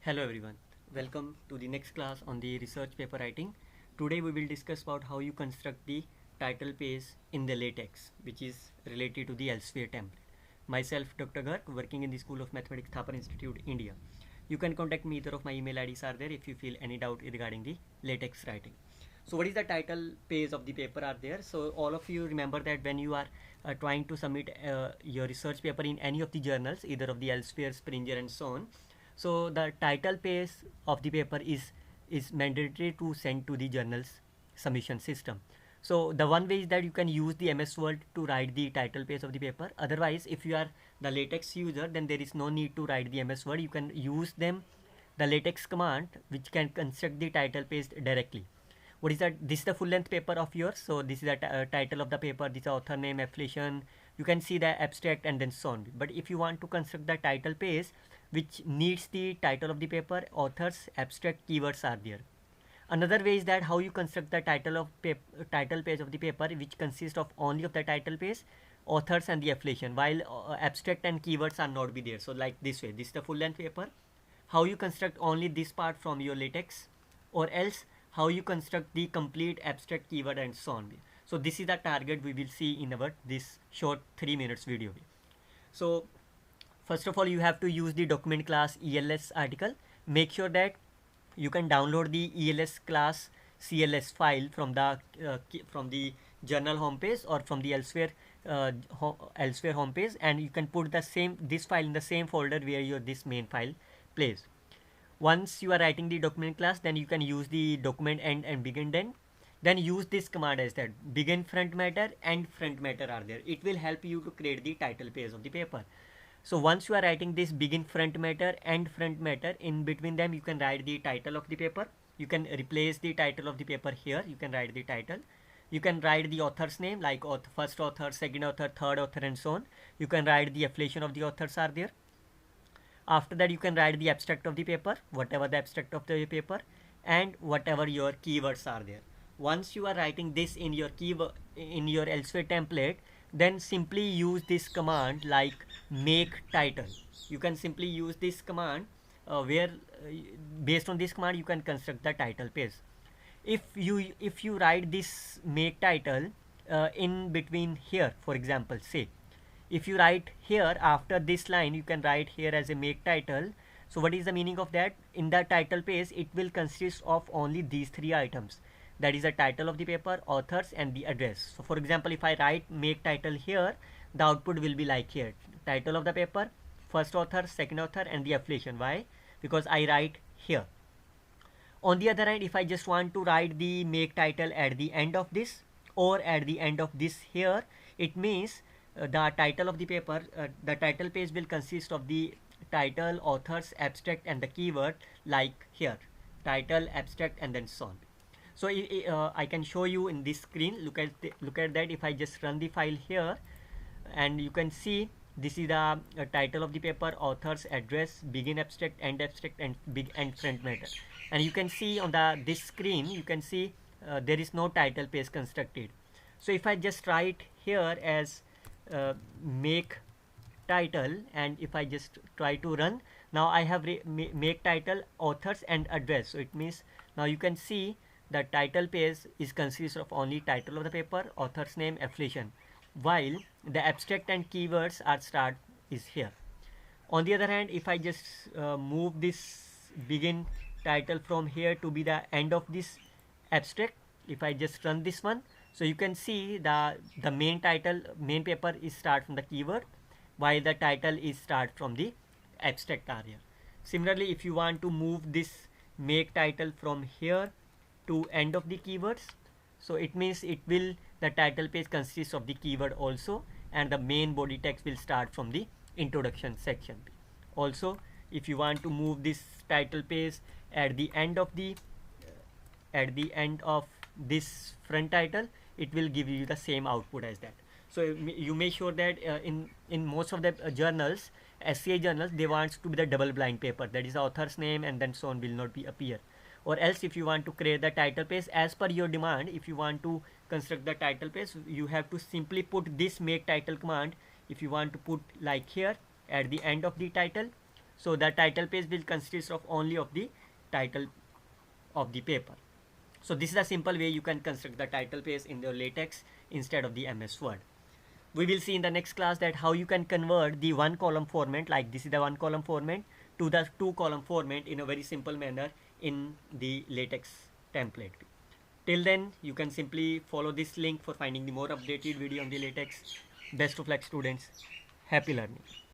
Hello everyone, welcome to the next class on the research paper writing. Today we will discuss about how you construct the title page in the LaTeX, which is related to the Elsevier template. Myself Dr. Garg, working in the School of Mathematics, Thapar Institute, India. You can contact me, either of my email IDs are there if you feel any doubt regarding the LaTeX writing. So what is the title page of the paper are there? So all of you remember that when you are trying to submit your research paper in any of the journals, either of the Elsevier, Springer and so on, so the title page of the paper is mandatory to send to the journal's submission system. So the one way is that you can use the MS Word to write the title page of the paper. Otherwise, if you are the LaTeX user, then there is no need to write the MS Word. You can use the LaTeX command which can construct the title page directly. What is that? This is the full length paper of yours. So this is the title of the paper. This is the author name, affiliation. You can see the abstract and then so on. But if you want to construct the title page which needs the title of the paper, authors, abstract, keywords are there. Another way is that how you construct the title page of the paper, which consists of only of the title page, authors and the affiliation, while abstract and keywords are not be there. So like this way, this is the full length paper. How you construct only this part from your LaTeX, or else how you construct the complete abstract, keyword and so on. So this is the target we will see in our this short 3 minutes video. So first of all, you have to use the document class ELS article. Make sure that you can download the ELS class CLS file from the journal homepage or from the Elsevier homepage, and you can put this file in the same folder where your this main file plays. Once you are writing the document class, then you can use the document end and begin end. Then use this command as that begin front matter and front matter are there. It will help you to create the title page of the paper. So once you are writing this begin front matter and front matter, in between them you can write the title of the paper. You can replace the title of the paper here. You can write the title. You can write the author's name like first author, second author, third author and so on. You can write the affiliation of the authors are there. After that you can write the abstract of the paper, whatever the abstract of the paper, and whatever your keywords are there. Once you are writing this in your Elsevier template, then simply use this command like make title. You can simply use this command where based on this command you can construct the title page. If you write this make title in between here, for example, say if you write here after this line, you can write here as a make title. So what is the meaning of that? In the title page it will consist of only these three items, that is the title of the paper, authors and the address. So for example, if I write make title here, the output will be like here, title of the paper, first author, second author and the affiliation. Why? Because I write here. On the other hand, if I just want to write the make title at the end of this or at the end of this here, it means the title of the paper, the title page will consist of the title, authors, abstract and the keyword like here, title, abstract and then so on. So I can show you in this screen. Look at that. If I just run the file here, and you can see this is the title of the paper, authors, address, begin abstract, end abstract and big and front matter. And you can see on this screen, you can see there is no title page constructed. So if I just write here as make title, and if I just try to run, now I have make title, authors and address. So it means now you can see the title page is consists of only title of the paper, author's name, affiliation, while the abstract and keywords are start is here. On the other hand, if I just move this begin title from here to be the end of this abstract, if I just run this one, so you can see the main paper is start from the keyword, while the title is start from the abstract area. Similarly, if you want to move this make title from here to end of the keywords, so it means the title page consists of the keyword also, and the main body text will start from the introduction section. Also, if you want to move this title page at the end of this front title, it will give you the same output as that. So you make sure that in most of the journals, SCI journals, they want to be the double blind paper, that is the author's name and then so on will not be appear. Or else if you want to create the title page as per your demand, if you want to construct the title page, you have to simply put this make title command. If you want to put like here at the end of the title, So the title page will consist of only of the title of the paper. So this is a simple way you can construct the title page in your LaTeX instead of the MS Word. We will see in the next class that how you can convert the one column format, like this is the one column format, to the two column format in a very simple manner in the LaTeX template. Till then, you can simply follow this link for finding the more updated video on the LaTeX. Best of luck, students. Happy learning.